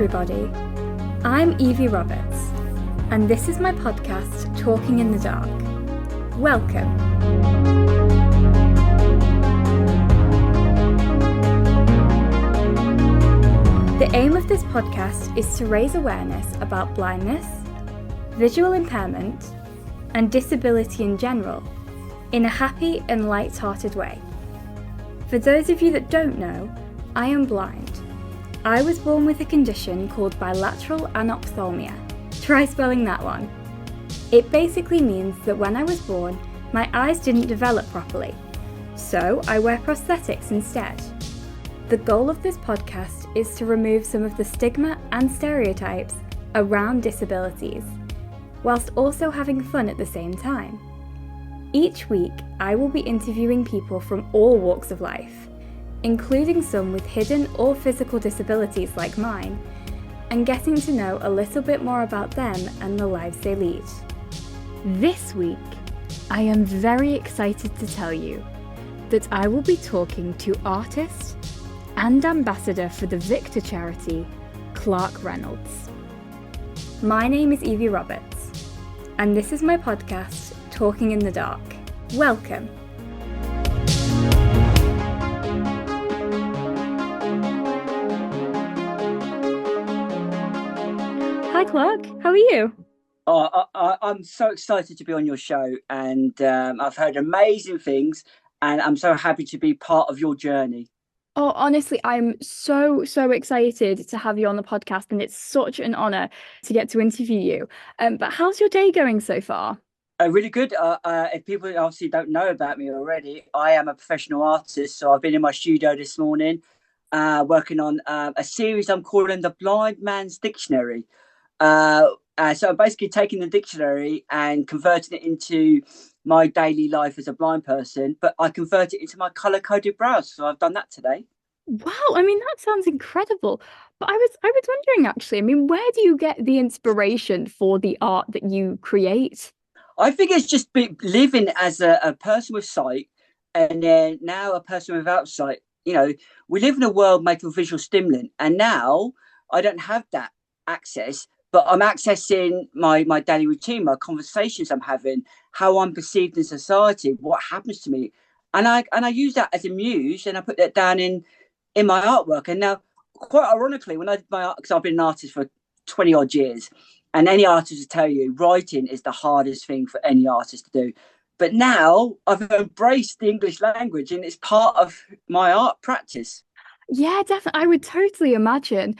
everybody. I'm Evie Roberts, and this is my podcast, Talking in the Dark. Welcome. The aim of this podcast is to raise awareness about blindness, visual impairment, and disability in general, in a happy and light-hearted way. For those of you that don't know, I am blind. I was born with a condition called bilateral anophthalmia. Try spelling that one. It basically means that when I was born, my eyes didn't develop properly, so I wear prosthetics instead. The goal of this podcast is to remove some of the stigma and stereotypes around disabilities, whilst also having fun at the same time. Each week, I will be interviewing people from all walks of life, including some with hidden or physical disabilities like mine, and getting to know a little bit more about them and the lives they lead. This week, I am very excited to tell you that I will be talking to artist and ambassador for the VICTA charity, Clarke Reynolds. My name is Evie Roberts, and this is my podcast, Talking in the Dark. Welcome. Hi Clarke, how are you? I'm so excited to be on your show, and I've heard amazing things, and I'm so happy to be part of your journey. Oh, honestly, I'm so excited to have you on the podcast, and it's such an honour to get to interview you. But how's your day going so far? Really good. If people obviously don't know about me already, I am a professional artist, so I've been in my studio this morning working on a series I'm calling The Blind Man's Dictionary. So I'm basically taking the dictionary and converting it into my daily life as a blind person, but I convert it into my colour-coded Braille. So I've done that today. Wow, I mean, that sounds incredible. But I was wondering actually, I mean, where do you get the inspiration for the art that you create? I think it's just living as a person with sight, and then now a person without sight. You know, we live in a world made for visual stimulant, and now I don't have that access. But I'm accessing my daily routine, my conversations I'm having, how I'm perceived in society, what happens to me. And I use that as a muse, and I put that down in my artwork. And now, quite ironically, when I did my art, because I've been an artist for 20 odd years, and any artist will tell you, writing is the hardest thing for any artist to do. But now I've embraced the English language, and it's part of my art practice. Yeah, definitely. I would totally imagine,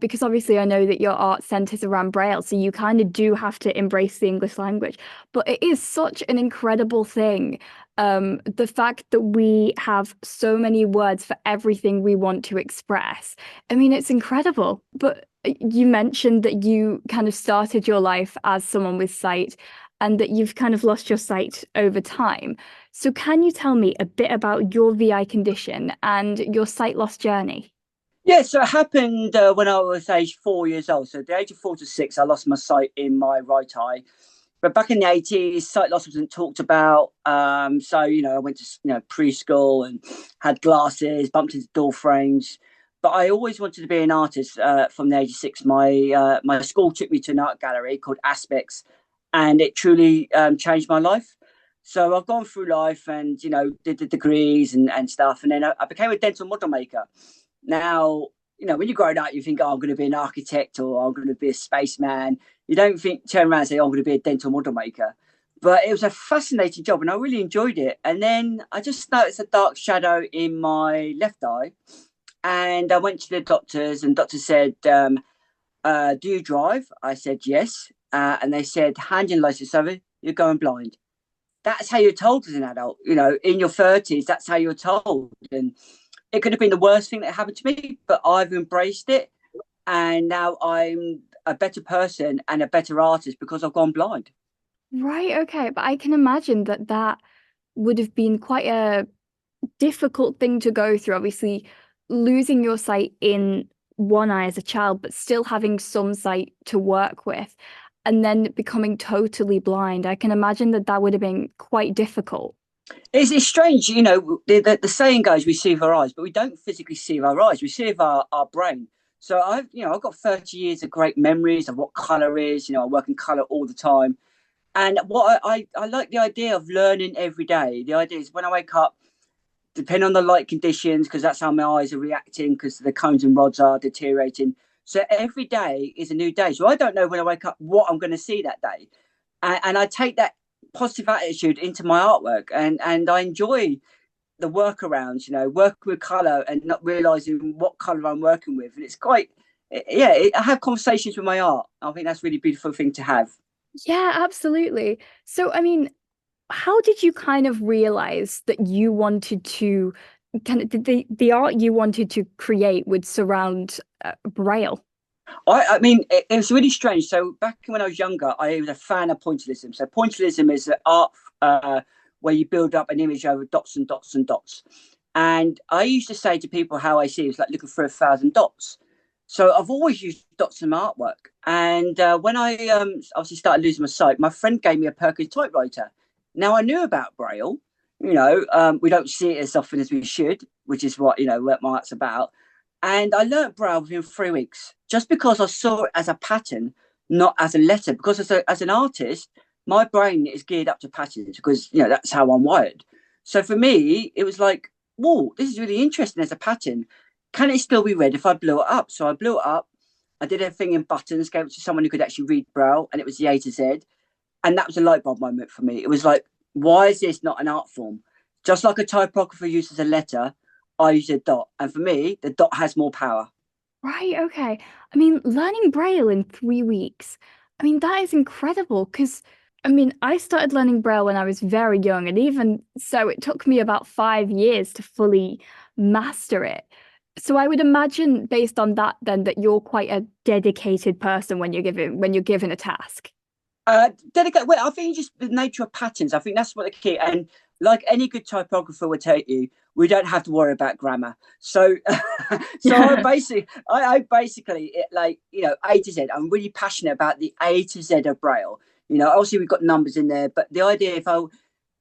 because obviously I know that your art centers around Braille, so you kind of do have to embrace the English language. But it is such an incredible thing, the fact that we have so many words for everything we want to express. I mean, it's incredible. But you mentioned that you kind of started your life as someone with sight, and that you've kind of lost your sight over time. So can you tell me a bit about your VI condition and your sight loss journey? Yeah, so it happened when I was age 4 years old. So at the age of 4 to 6, I lost my sight in my right eye. But back in the 80s, sight loss wasn't talked about. So, I went to preschool and had glasses, bumped into door frames. But I always wanted to be an artist from the age of 6. My school took me to an art gallery called Aspects, and it truly changed my life. So I've gone through life and, did the degrees and stuff. And then I became a dental model maker. Now, when you grow up, you think, I'm going to be an architect or I'm going to be a spaceman. You don't turn around and say, I'm going to be a dental model maker. But it was a fascinating job and I really enjoyed it. And then I just noticed a dark shadow in my left eye. And I went to the doctors, and doctor said, do you drive? I said, yes. And they said, hand your license over, you're going blind. That's how you're told as an adult, in your 30s, that's how you're told. And it could have been the worst thing that happened to me, but I've embraced it. And now I'm a better person and a better artist because I've gone blind. Right, okay. But I can imagine that would have been quite a difficult thing to go through. Obviously, losing your sight in one eye as a child, but still having some sight to work with, and then becoming totally blind. I can imagine that would have been quite difficult. It's strange, the saying goes, we see with our eyes, but we don't physically see with our eyes. We see with our brain. So I've got 30 years of great memories of what colour is. I work in colour all the time. And what I like the idea of learning every day. The idea is when I wake up, depending on the light conditions, because that's how my eyes are reacting, because the cones and rods are deteriorating. So every day is a new day. So I don't know when I wake up what I'm going to see that day. And I take that positive attitude into my artwork, and I enjoy the workarounds, working with colour and not realising what colour I'm working with. And it's quite, yeah, I have conversations with my art. I think that's a really beautiful thing to have. Yeah, absolutely. So, I mean, how did you kind of realize that you wanted to the art you wanted to create would surround Braille? I mean, it was really strange. So back when I was younger, I was a fan of pointillism. So pointillism is an art where you build up an image over dots and dots and dots. And I used to say to people how I see it was like looking for 1,000 dots. So I've always used dots in my artwork. And when I obviously started losing my sight, my friend gave me a Perkins typewriter. Now I knew about Braille. We don't see it as often as we should, which is what my art's about. And I learnt Braille within 3 weeks, just because I saw it as a pattern, not as a letter. Because as an artist, my brain is geared up to patterns because that's how I'm wired. So for me, it was like, whoa, this is really interesting as a pattern. Can it still be read if I blew it up? So I blew it up. I did everything in buttons, gave it to someone who could actually read Braille, and it was the A to Z. And that was a light bulb moment for me. It was like, why is this not an art form? Just like a typographer uses a letter, I use a dot. And for me, the dot has more power. Right, okay. I mean, learning Braille in 3 weeks. I mean, that is incredible because I mean, I started learning Braille when I was very young, and even so, it took me about 5 years to fully master it. So I would imagine, based on that, then that you're quite a dedicated person when you're given a task. Dedicate. Well, I think just the nature of patterns. I think that's what the key. And like any good typographer would tell you, we don't have to worry about grammar. So, so I basically, A to Z. I'm really passionate about the A to Z of Braille. Obviously we've got numbers in there, but the idea,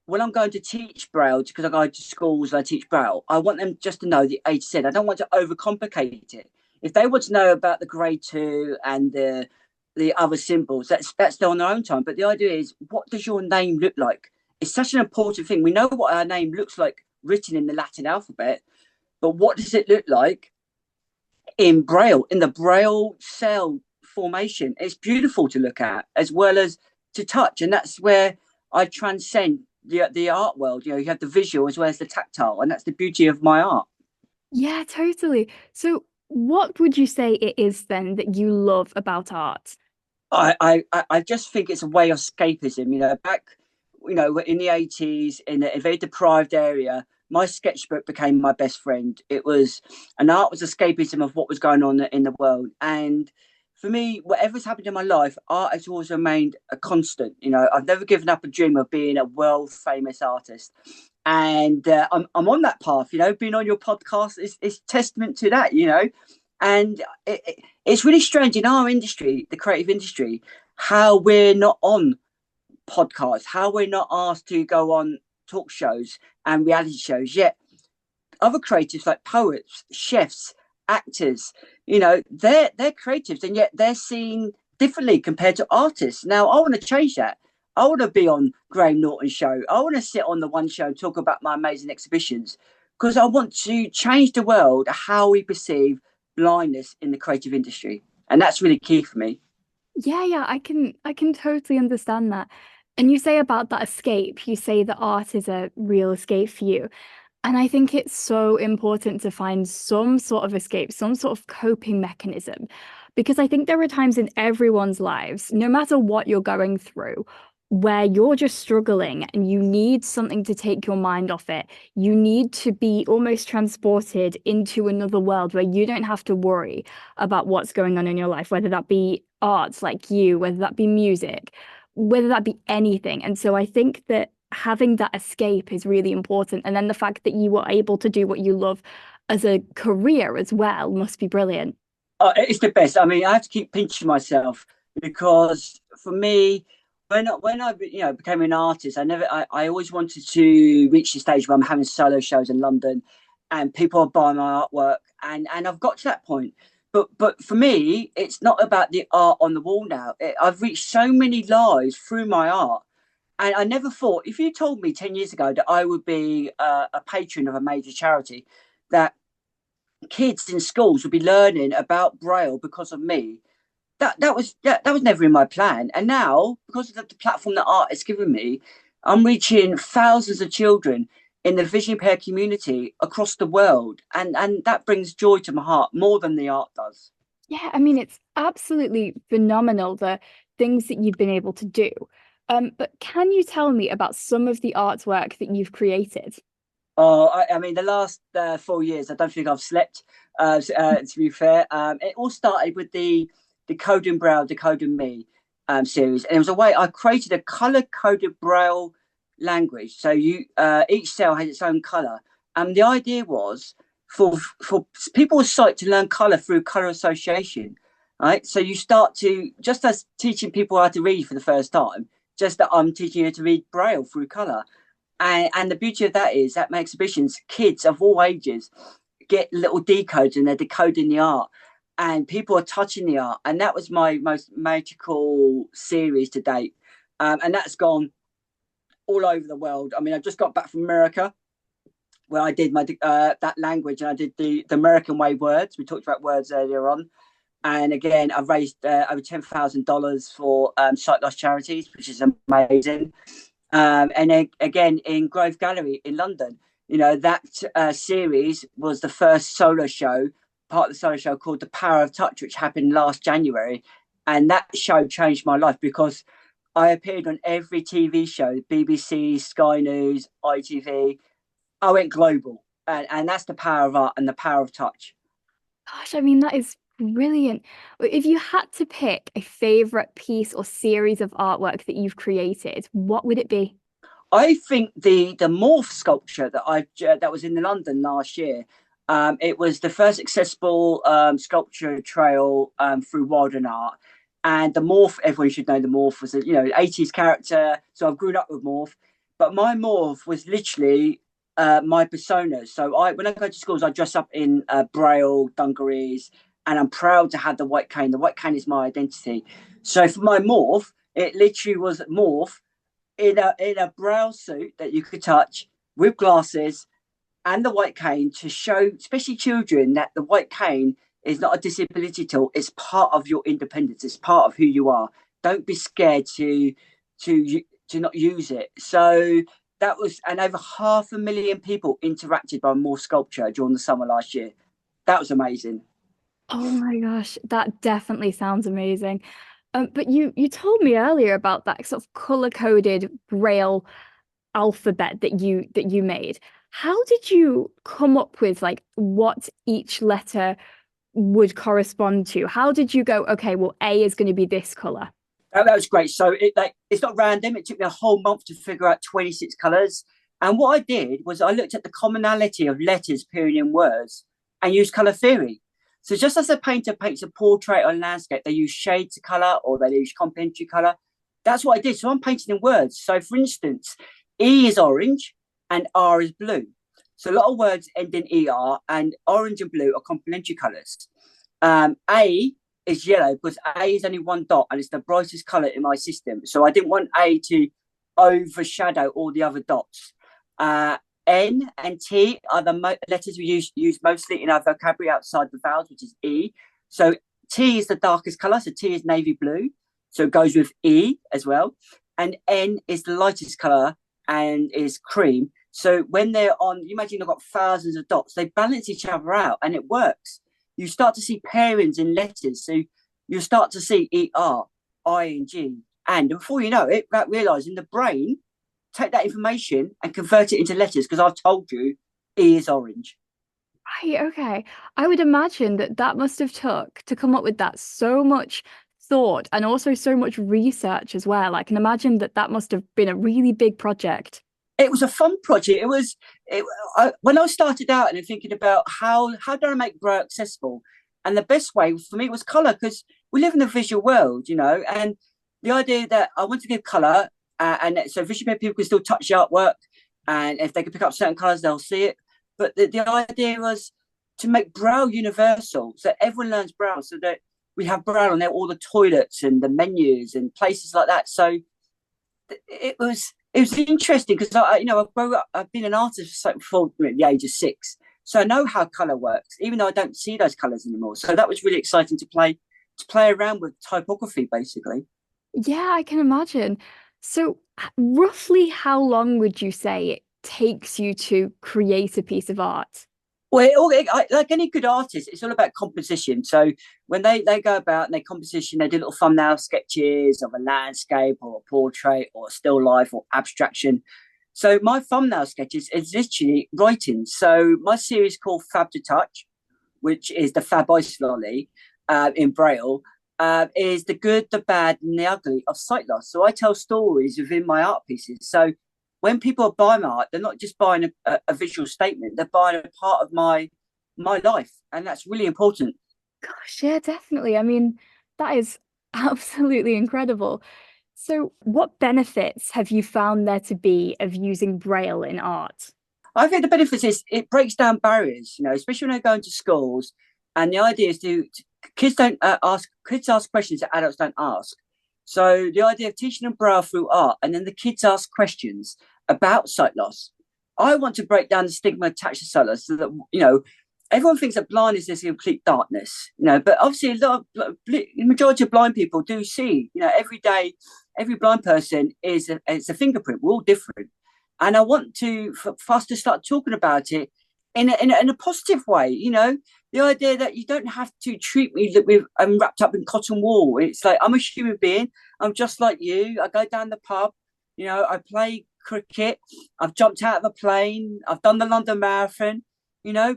when I'm going to teach Braille, because I go to schools and I teach Braille, I want them just to know the A to Z. I don't want to overcomplicate it. If they want to know about the grade 2 and the other symbols, that's still on their own time. But the idea is, what does your name look like? It's such an important thing. We know what our name looks like written in the Latin alphabet, but what does it look like in Braille, in the Braille cell formation? It's beautiful to look at as well as to touch. And that's where I transcend the art world. You have the visual as well as the tactile. And that's the beauty of my art. Yeah, totally. So what would you say it is then that you love about art? I just think it's a way of escapism. Back, in the 80s, in a very deprived area, my sketchbook became my best friend. And art was escapism of what was going on in the world. And for me, whatever's happened in my life, art has always remained a constant. I've never given up a dream of being a world famous artist. And I'm on that path. Being on your podcast is testament to that. And it's really strange in our industry, the creative industry, how we're not on podcasts, how we're not asked to go on talk shows and reality shows. Yet other creatives like poets, chefs, actors, they're creatives, and yet they're seen differently compared to artists. Now, I want to change that. I want to be on Graham Norton's show. I want to sit on the One Show and talk about my amazing exhibitions, because I want to change the world, how we perceive blindness in the creative industry. And that's really key for me. Yeah, I can totally understand that. And you say about that escape, you say that art is a real escape for you. And I think it's so important to find some sort of escape, some sort of coping mechanism, because I think there are times in everyone's lives, no matter what you're going through, where you're just struggling and you need something to take your mind off it. You need to be almost transported into another world where you don't have to worry about what's going on in your life, whether that be arts like you, whether that be music, whether that be anything. And so I think that having that escape is really important. And then the fact that you were able to do what you love as a career as well must be brilliant. It's the best. I mean, I have to keep pinching myself, because for me, when I became an artist, I always wanted to reach the stage where I'm having solo shows in London, and people are buying my artwork, and I've got to that point. but for me, it's not about the art on the wall now. I've reached so many lives through my art. And I never thought, if you told me 10 years ago that I would be a patron of a major charity, that kids in schools would be learning about Braille because of me, that was never in my plan. And now, because of the platform that art has given me, I'm reaching thousands of children in the vision impaired community across the world, and that brings joy to my heart more than the art does. Yeah, I mean, it's absolutely phenomenal, the things that you've been able to do. But can you tell me about some of the artwork that you've created? Oh, I mean, the last 4 years, I don't think I've slept. To be fair, it all started with the Decoding Braille, Decoding Me series, and it was a way I created a color coded Braille language. So you each cell has its own color, and the idea was for people with sight to learn color through color association. Right, so you start to, just as teaching people how to read for the first time, just that I'm teaching you to read Braille through color. And the beauty of that is that my exhibitions, kids of all ages get little decodes and they're decoding the art, and people are touching the art. And that was my most magical series to date. And that's gone all over the world. I mean, I just got back from America where I did my that language, and I did the American way words. We talked about words earlier on. And again, I've raised over $10,000 for sight loss charities, which is amazing. And then again in Grove Gallery in London, that series was the first solo show, part of the solo show called The Power of Touch, which happened last January. And that show changed my life because I appeared on every TV show, BBC, Sky News, ITV. I went global. And that's the power of art and the power of touch. Gosh, I mean, that is brilliant. If you had to pick a favorite piece or series of artwork that you've created, what would it be? I think the morph sculpture that was in London last year. It was the first accessible sculpture trail through Walden Art, and the morph. Everyone should know the morph was a 80s character. So I've grown up with morph, but my morph was literally my persona. So when I go to schools, I dress up in Braille dungarees, and I'm proud to have the white cane. The white cane is my identity. So for my morph, it literally was morph in a Braille suit that you could touch with glasses and the white cane, to show, especially children, that the white cane is not a disability tool. It's part of your independence. It's part of who you are. Don't be scared to not use it. So that was, and over 500,000 people interacted by more sculpture during the summer last year. That was amazing. Oh my gosh, that definitely sounds amazing. But you told me earlier about that sort of color-coded Braille alphabet that you made. How did you come up with like what each letter would correspond to? How did you go, okay, well, A is going to be this color? That was great. So it's not random. It took me a whole month to figure out 26 colors. And what I did was I looked at the commonality of letters appearing in words and used color theory. So just as a painter paints a portrait or landscape, they use shades of color or they use complementary color. That's what I did. So I'm painting in words. So for instance, E is orange and R is blue. So a lot of words end in ER, and orange and blue are complementary colors. A is yellow because A is only one dot and it's the brightest color in my system. So I didn't want A to overshadow all the other dots. N and T are the letters we use mostly in our vocabulary outside the vowels, which is E. So T is the darkest color. So T is navy blue. So it goes with E as well. And N is the lightest color and is cream. So when they're on, you imagine they've got thousands of dots, they balance each other out and it works. You start to see pairings in letters. So you start to see ER, ING. And before you know it, without realizing, the brain take that information and convert it into letters, because I've told you E is orange. Right, okay. I would imagine that must have took to come up with that so much thought and also so much research as well. I can imagine that must have been a really big project. It was a fun project. When I started out and thinking about how do I make Braille accessible, and the best way for me was color, because we live in a visual world, and the idea that I want to give color, and so visually people can still touch the artwork, and if they can pick up certain colors, they'll see it. But the idea was to make Braille universal, so everyone learns Braille, so that we have Braille on there, all the toilets and the menus and places like that. So it was interesting because I've been an artist for the age of 6, so I know how color works, even though I don't see those colors anymore. So that was really exciting to play around with typography, basically. Yeah, I can imagine. So, roughly how long would you say it takes you to create a piece of art? Well, like any good artist, it's all about composition. So when they go about and they composition, they do little thumbnail sketches of a landscape or a portrait or a still life or abstraction. So my thumbnail sketches is literally writing. So my series called Fab to Touch, which is the Fab Ice Lolly in Braille, is the good, the bad, and the ugly of sight loss. So I tell stories within my art pieces. So when people are buying art, they're not just buying a visual statement; they're buying a part of my life, and that's really important. Gosh, yeah, definitely. I mean, that is absolutely incredible. So, what benefits have you found there to be of using Braille in art? I think the benefits is it breaks down barriers, especially when I go into schools. And the idea is kids don't kids ask questions that adults don't ask. So the idea of teaching them Braille through art, and then the kids ask questions about sight loss. I want to break down the stigma attached to sight loss, so that everyone thinks that blindness is complete darkness, but obviously the majority of blind people do see, every day, every blind person is a fingerprint. We're all different. And I want for us to start talking about it in a positive way, the idea that you don't have to treat me with I'm wrapped up in cotton wool. It's like I'm a human being. I'm just like you. I go down the pub, I play cricket. I've jumped out of a plane. I've done the London Marathon,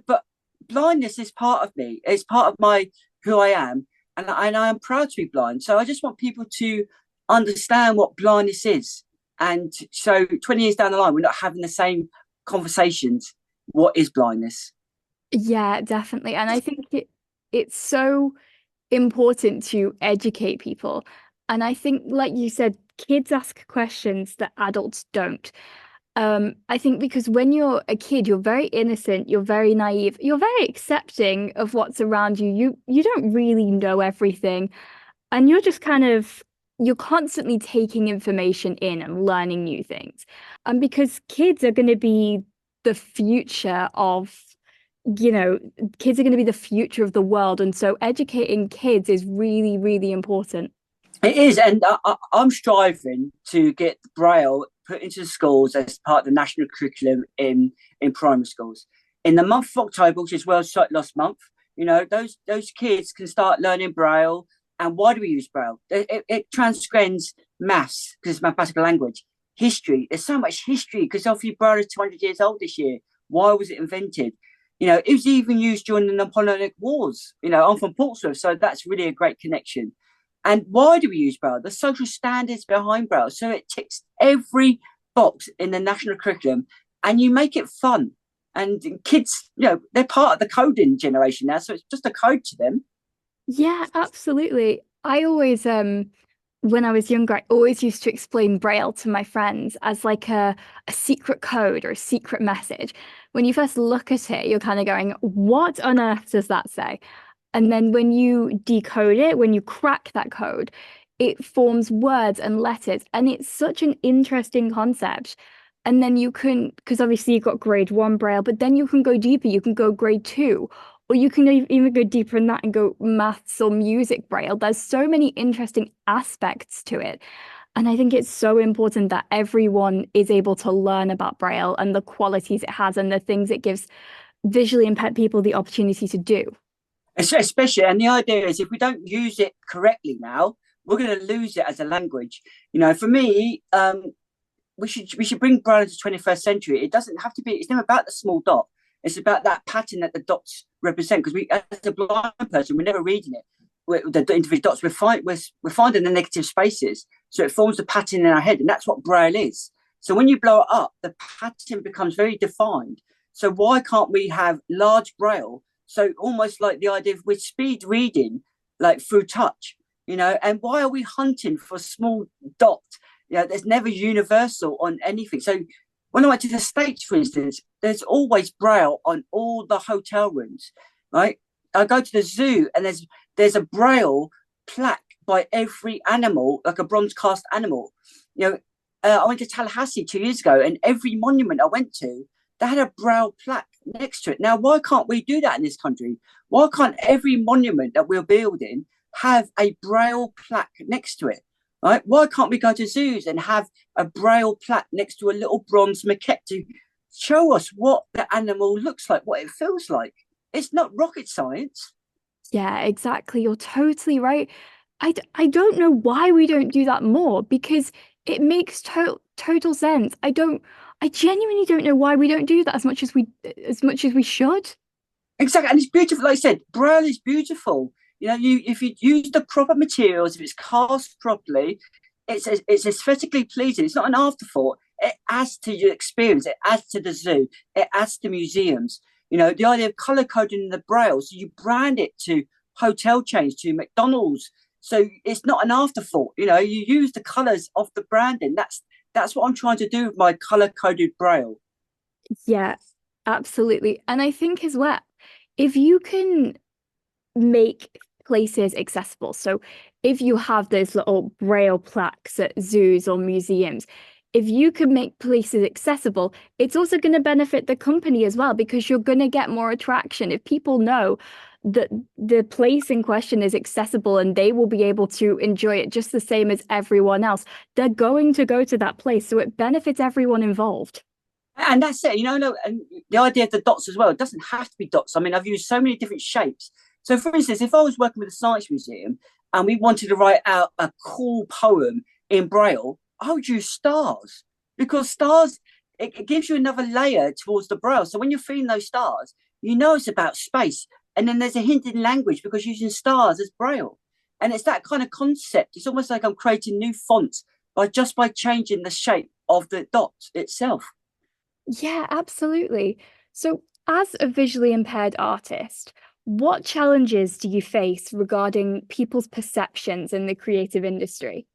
but blindness is part of me. It's part of who I am, and I am proud to be blind. So I just want people to understand what blindness is, and so 20 years down the line, we're not having the same conversations. What is blindness? Yeah, definitely. And I think it's so important to educate people. And I think, like you said, kids ask questions that adults don't. I think because when you're a kid, you're very innocent, you're very naive, you're very accepting of what's around you. You don't really know everything, and you're just you're constantly taking information in and learning new things. And because kids are going to be the future of, you know, kids are going to be the future of the world, and so educating kids is really, really important. It is, and I'm striving to get Braille put into schools as part of the national curriculum in primary schools. In the month of October, which is World Sight Loss Month, those kids can start learning Braille. And why do we use Braille? It transcends maths because it's mathematical language. History, there's so much history because obviously Braille is 200 years old this year. Why was it invented? It was even used during the Napoleonic Wars. I'm from Portsmouth, so that's really a great connection. And why do we use Braille? The social standards behind Braille. So it ticks every box in the national curriculum and you make it fun. And kids, they're part of the coding generation now. So it's just a code to them. Yeah, absolutely. I always, when I was younger, I always used to explain Braille to my friends as like a secret code or a secret message. When you first look at it, you're kind of going, what on earth does that say? And then when you decode it, when you crack that code, it forms words and letters. And it's such an interesting concept. And then you can, because obviously you've got grade 1 Braille, but then you can go deeper. You can go grade 2, or you can even go deeper in that and go maths or music Braille. There's so many interesting aspects to it. And I think it's so important that everyone is able to learn about Braille and the qualities it has and the things it gives visually impaired people the opportunity to do. Especially, and the idea is if we don't use it correctly now, we're going to lose it as a language. For me, we should bring Braille into the 21st century. It doesn't have to be. It's never about the small dot. It's about that pattern that the dots represent. Because we, as a blind person, we're never reading it. The individual dots, we're finding the negative spaces, so it forms the pattern in our head, and that's what Braille is. So when you blow it up, the pattern becomes very defined. So why can't we have large Braille? So almost like the idea of with speed reading, like through touch, and why are we hunting for a small dot? There's never universal on anything. So when I went to the States, for instance, there's always Braille on all the hotel rooms. right? I go to the zoo and there's a Braille plaque by every animal, like a bronze cast animal. You know, I went to Tallahassee 2 years ago, and every monument I went to, they had a Braille plaque next to it. Now, why can't we do that in this country? Why can't every monument that we're building have a Braille plaque next to it? Right? Why can't we go to zoos and have a Braille plaque next to a little bronze maquette to show us what the animal looks like, what it feels like? It's not rocket science. Yeah, exactly. You're totally right. I don't know why we don't do that more because it makes total sense. I genuinely don't know why we don't do that as much as we should. Exactly, and it's beautiful. Like I said, Braille is beautiful. You know, if you use the proper materials, if it's cast properly, it's aesthetically pleasing. It's not an afterthought. It adds to your experience. It adds to the zoo. It adds to museums. You know, the idea of color coding in the Braille, so you brand it to hotel chains, to McDonald's. So it's not an afterthought. You know, you use the colors of the branding. That's what I'm trying to do with my color coded Braille. Yeah, absolutely. And I think as well, if you can make places accessible. So if you have those little Braille plaques at zoos or museums, if you can make places accessible, it's also going to benefit the company as well because you're going to get more attraction. If people know that the place in question is accessible and they will be able to enjoy it just the same as everyone else, they're going to go to that place. So it benefits everyone involved. And that's it, you know, no, and the idea of the dots as well, it doesn't have to be dots. I mean, I've used so many different shapes. So, for instance, if I was working with a science museum and we wanted to write out a cool poem in Braille, I would use stars because stars, it gives you another layer towards the Braille. So, when you're feeling those stars, you know it's about space. And then there's a hint in language because using stars as Braille. And it's that kind of concept. It's almost like I'm creating new fonts by changing the shape of the dot itself. Yeah, absolutely. So, as a visually impaired artist, what challenges do you face regarding people's perceptions in the creative industry?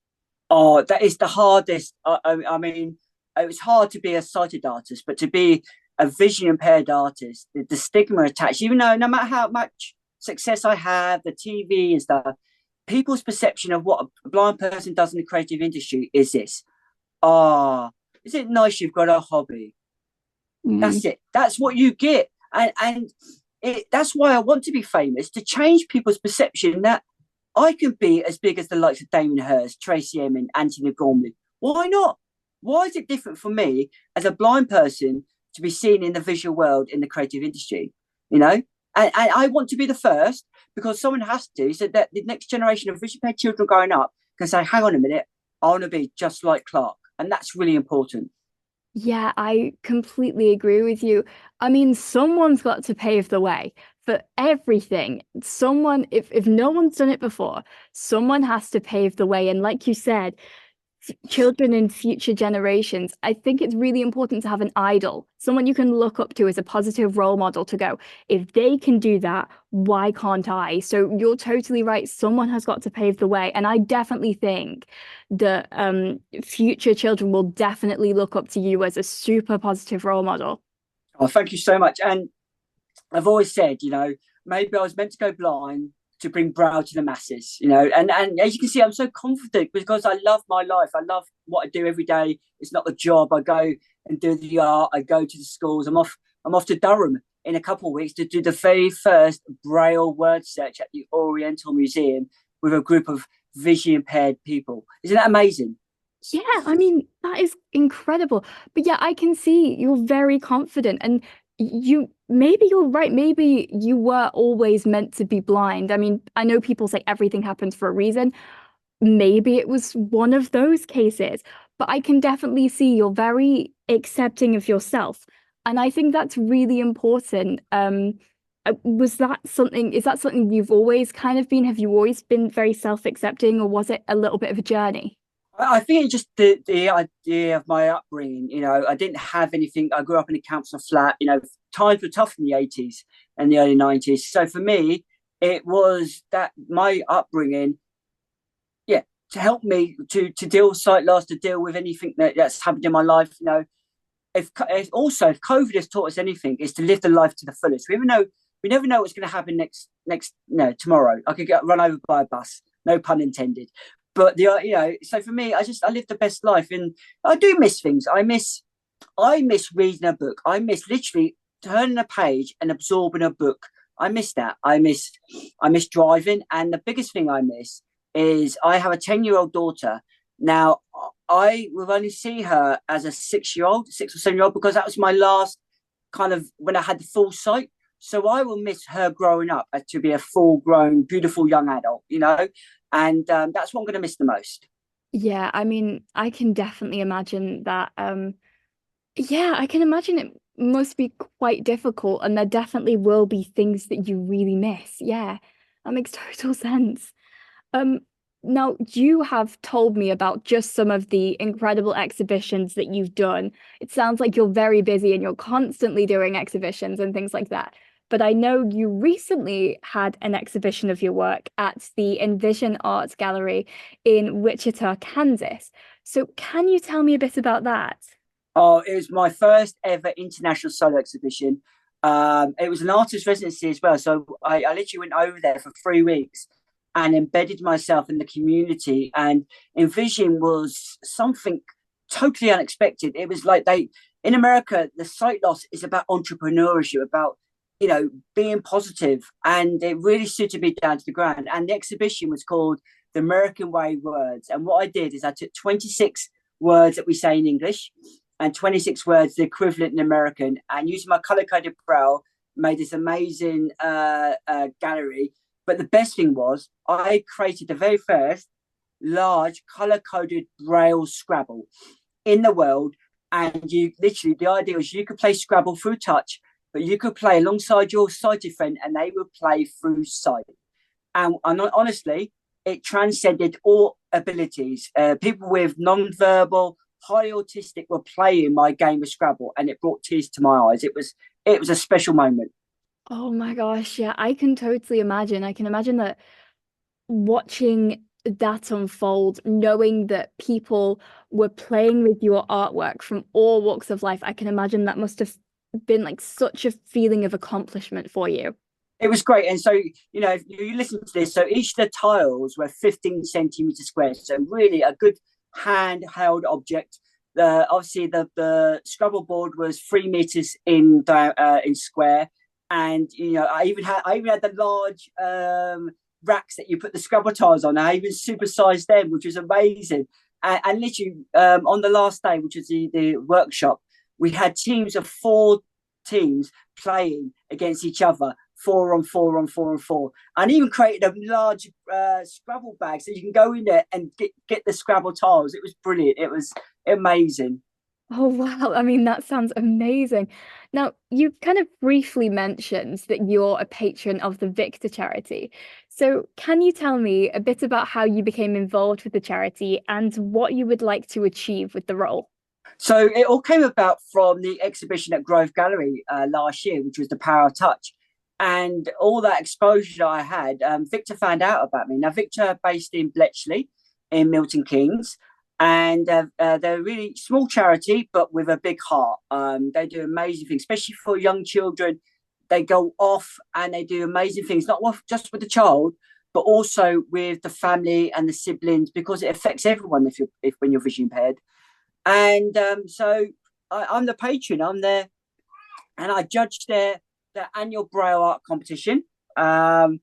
Oh, that is the hardest. I mean, it was hard to be a sighted artist, but to be a vision impaired artist, the stigma attached, even though no matter how much success I have, the TV and stuff, people's perception of what a blind person does in the creative industry is this. Ah, is it nice you've got a hobby? Mm. That's it. That's what you get. That's why I want to be famous, to change people's perception that I can be as big as the likes of Damien Hirst, Tracy Emin, Anthony Gormley. Why not? Why is it different for me as a blind person to be seen in the visual world in the creative industry? You know, and I want to be the first because someone has to, so that the next generation of visually impaired children growing up can say, hang on a minute, I want to be just like Clarke. And that's really important. Yeah, I completely agree with you. I mean, someone's got to pave the way for everything. If no one's done it before, someone has to pave the way. And like you said, children in future generations, I think it's really important to have an idol, someone you can look up to as a positive role model to go, if they can do that, why can't I? So you're totally right. Someone has got to pave the way. And I definitely think that future children will definitely look up to you as a super positive role model. Oh, thank you so much. And I've always said, you know, maybe I was meant to go blind to bring Braille to the masses, you know, and as you can see, I'm so confident because I love my life. I love what I do every day. It's not a job. I go and do the art. I go to the schools. I'm off to Durham in a couple of weeks to do the very first Braille word search at the Oriental Museum with a group of visually impaired people. Isn't that amazing? Yeah, I mean, that is incredible. But yeah, I can see you're very confident and maybe you're right. Maybe you were always meant to be blind. I mean, I know people say everything happens for a reason. Maybe it was one of those cases, but I can definitely see you're very accepting of yourself. And I think that's really important. Is that something you've always kind of been? Have you always been very self-accepting, or was it a little bit of a journey? I think it's just the idea of my upbringing. You know, I didn't have anything. I grew up in a council flat. You know, times were tough in the 80s and the early 90s. So for me, it was that my upbringing, yeah, to help me to deal with sight loss, to deal with anything that's happened in my life. You know, if COVID has taught us anything, is to live the life to the fullest. Even though we never know what's going to happen tomorrow. I could get run over by a bus, no pun intended. But so for me, I live the best life, and I do miss things. I miss reading a book. I miss literally turning a page and absorbing a book. I miss that. I miss driving, and the biggest thing I miss is I have a 10-year-old daughter. Now I will only see her as a 6 or 7-year-old, because that was my last kind of when I had the full sight. So I will miss her growing up to be a full-grown, beautiful young adult, and that's what I'm going to miss the most. Yeah, I mean, I can definitely imagine that. Yeah, I can imagine it must be quite difficult, and there definitely will be things that you really miss. Yeah, that makes total sense. Um, Now you have told me about just some of the incredible exhibitions that you've done. It sounds like you're very busy and you're constantly doing exhibitions and things like that. But I know you recently had an exhibition of your work at the Envision Art Gallery in Wichita, Kansas. So can you tell me a bit about that? Oh, it was my first ever international solo exhibition. It was an artist residency as well. So I literally went over there for 3 weeks and embedded myself in the community. And Envision was something totally unexpected. It was like in America, the sight loss is about entrepreneurship, about, being positive. And it really suited me down to the ground. And the exhibition was called The American Way Words. And what I did is I took 26 words that we say in English and 26 words, the equivalent in American, and using my color-coded Braille, made this amazing gallery. But the best thing was I created the very first large color-coded Braille Scrabble in the world. And you literally, the idea was you could play Scrabble through touch, but you could play alongside your sighted friend and they would play through sight. And honestly, it transcended all abilities. People with non-verbal, highly autistic were playing my game of Scrabble, and it brought tears to my eyes. It was a special moment. Oh my gosh, yeah, I can totally imagine. I can imagine that watching that unfold, knowing that people were playing with your artwork from all walks of life, I can imagine that must have been like such a feeling of accomplishment for you. It was great. And so, if you listen to this, so each of the tiles were 15 centimeters square. So really a good handheld object. Obviously the Scrabble board was 3 meters in square. And, I even had the large racks that you put the Scrabble tiles on. I even supersized them, which was amazing. And literally on the last day, which was the workshop, we had teams of 4 teams playing against each other, 4 on 4 on 4 on 4, and even created a large Scrabble bag so you can go in there and get the Scrabble tiles. It was brilliant. It was amazing. Oh wow, I mean that sounds amazing. Now, you kind of briefly mentioned that you're a patron of the VICTA charity. So, can you tell me a bit about how you became involved with the charity and what you would like to achieve with the role? So it all came about from the exhibition at Grove Gallery last year, which was The Power of Touch. And all that exposure I had, VICTA found out about me. Now, VICTA are based in Bletchley in Milton Keynes, and they're a really small charity, but with a big heart. They do amazing things, especially for young children. They go off and they do amazing things, not just with the child, but also with the family and the siblings, because it affects everyone when you're vision impaired. And so I'm the patron. I'm there, and I judged their annual Braille art competition. And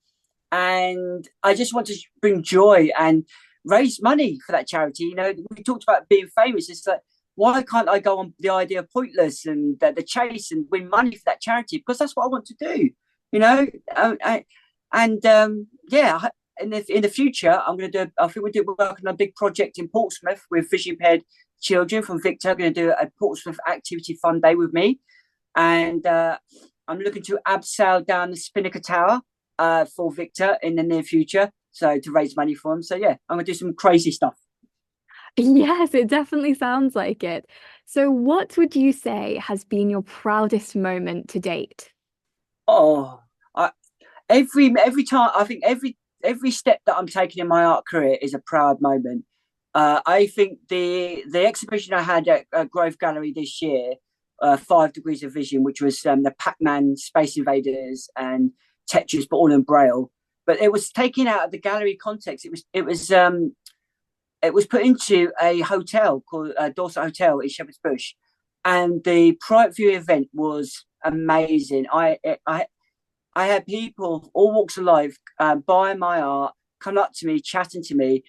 I just want to bring joy and raise money for that charity. We talked about being famous. It's like, why can't I go on the idea of Pointless and the Chase and win money for that charity? Because that's what I want to do. Yeah. In the future, I think we're working on a big project in Portsmouth with vision impaired children from VICTA. I'm going to do a Portsmouth Activity Fun Day with me. And I'm looking to abseil down the Spinnaker Tower for VICTA in the near future, so to raise money for them. So yeah, I'm going to do some crazy stuff. Yes, it definitely sounds like it. So, what would you say has been your proudest moment to date? Oh, every time, I think every step that I'm taking in my art career is a proud moment. I think the exhibition I had at Grove Gallery this year, Five Degrees of Vision, which was the Pac-Man, Space Invaders, and Tetris, but all in Braille. But it was taken out of the gallery context. It was put into a hotel called Dorset Hotel in Shepherd's Bush, and the private view event was amazing. I had people of all walks of life buying my art, come up to me, chatting to me,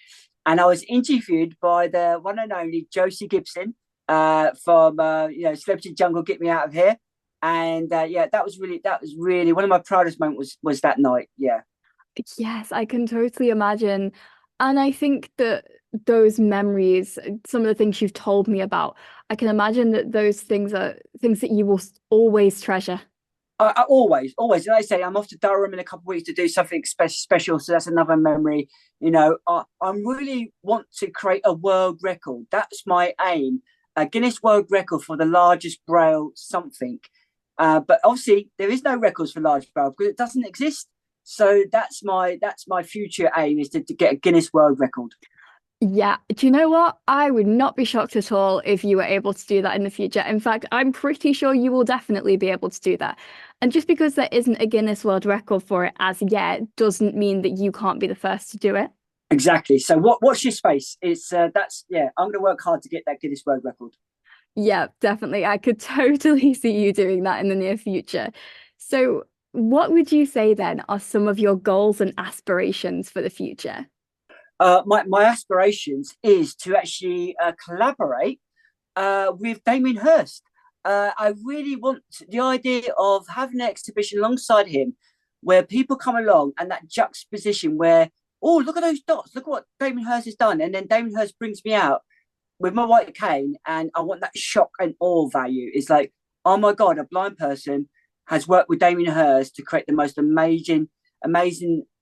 and I was interviewed by the one and only Josie Gibson from Celebrity Jungle, Get Me Out of Here, and that was really one of my proudest moments was that night. Yeah. Yes, I can totally imagine. And I think that those memories, some of the things you've told me about, I can imagine that those things are things that you will always treasure. I always. And I say I'm off to Durham in a couple of weeks to do something special, so that's another memory. I really want to create a world record. That's my aim. A Guinness World Record for the largest Braille something. But obviously, there is no records for large Braille because it doesn't exist. So that's my future aim, is to get a Guinness World Record. Yeah, do you know what? I would not be shocked at all if you were able to do that in the future. In fact, I'm pretty sure you will definitely be able to do that. And just because there isn't a Guinness World Record for it as yet doesn't mean that you can't be the first to do it. Exactly. So watch your space. It's I'm going to work hard to get that Guinness World Record. Yeah, definitely. I could totally see you doing that in the near future. So what would you say then are some of your goals and aspirations for the future? My aspirations is to actually collaborate with Damien Hirst. I really want the idea of having an exhibition alongside him where people come along and that juxtaposition where, oh, look at those dots, look what Damien Hirst has done. And then Damien Hirst brings me out with my white cane, and I want that shock and awe value. It's like, oh my God, a blind person has worked with Damien Hirst to create the most amazing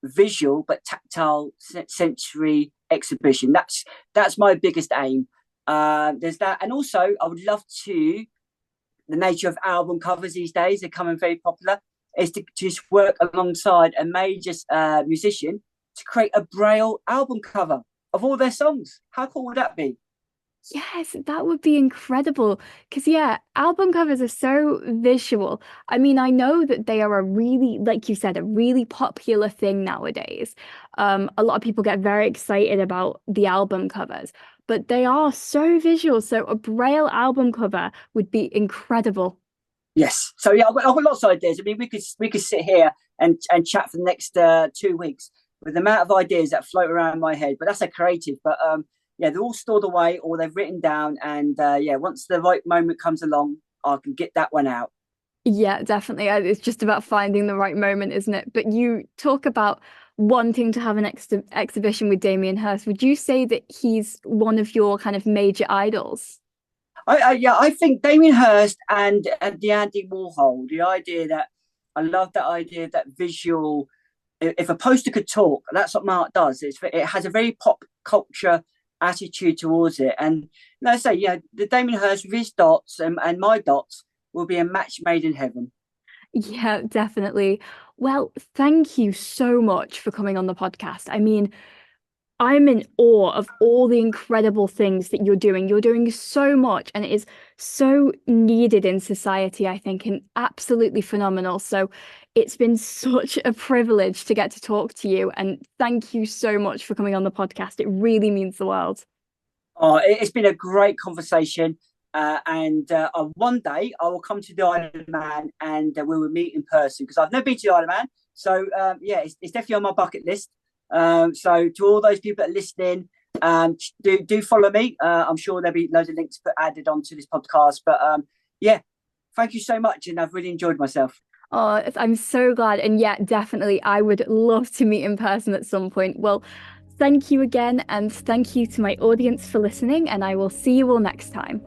visual but tactile sensory exhibition. That's my biggest aim. There's that, and also I would love to. The nature of album covers these days, they're becoming very popular. Is to just work alongside a major musician to create a Braille album cover of all their songs. How cool would that be? Yes, that would be incredible. Because, yeah, album covers are so visual. I mean, I know that they are a really, like you said, a really popular thing nowadays. A lot of people get very excited about the album covers, but they are so visual. So a Braille album cover would be incredible. Yes. So yeah, I've got lots of ideas. I mean, we could sit here and chat for the next 2 weeks with the amount of ideas that float around my head. But that's a creative. But yeah, they're all stored away or they've written down. And once the right moment comes along, I can get that one out. Yeah, definitely. It's just about finding the right moment, isn't it? But you talk about wanting to have an exhibition with Damien Hirst. Would you say that he's one of your kind of major idols? I think Damien Hirst and the Andy Warhol. I love that idea, that visual. If a poster could talk, that's what my art does. It has a very pop culture attitude towards it. And let's say, the Damien Hirst with his dots and my dots will be a match made in heaven. Yeah, definitely. Well, thank you so much for coming on the podcast. I mean, I'm in awe of all the incredible things that you're doing. You're doing so much, and it is so needed in society, I think, and absolutely phenomenal. So it's been such a privilege to get to talk to you. And thank you so much for coming on the podcast. It really means the world. Oh, it's been a great conversation. And one day I will come to the Isle of Man and we will meet in person, because I've never been to the Isle of Man. So it's definitely on my bucket list. So to all those people that are listening, do follow me. I'm sure there'll be loads of links added onto this podcast. But thank you so much, and I've really enjoyed myself. Oh, I'm so glad. And yeah, definitely, I would love to meet in person at some point. Well, thank you again, and thank you to my audience for listening, and I will see you all next time.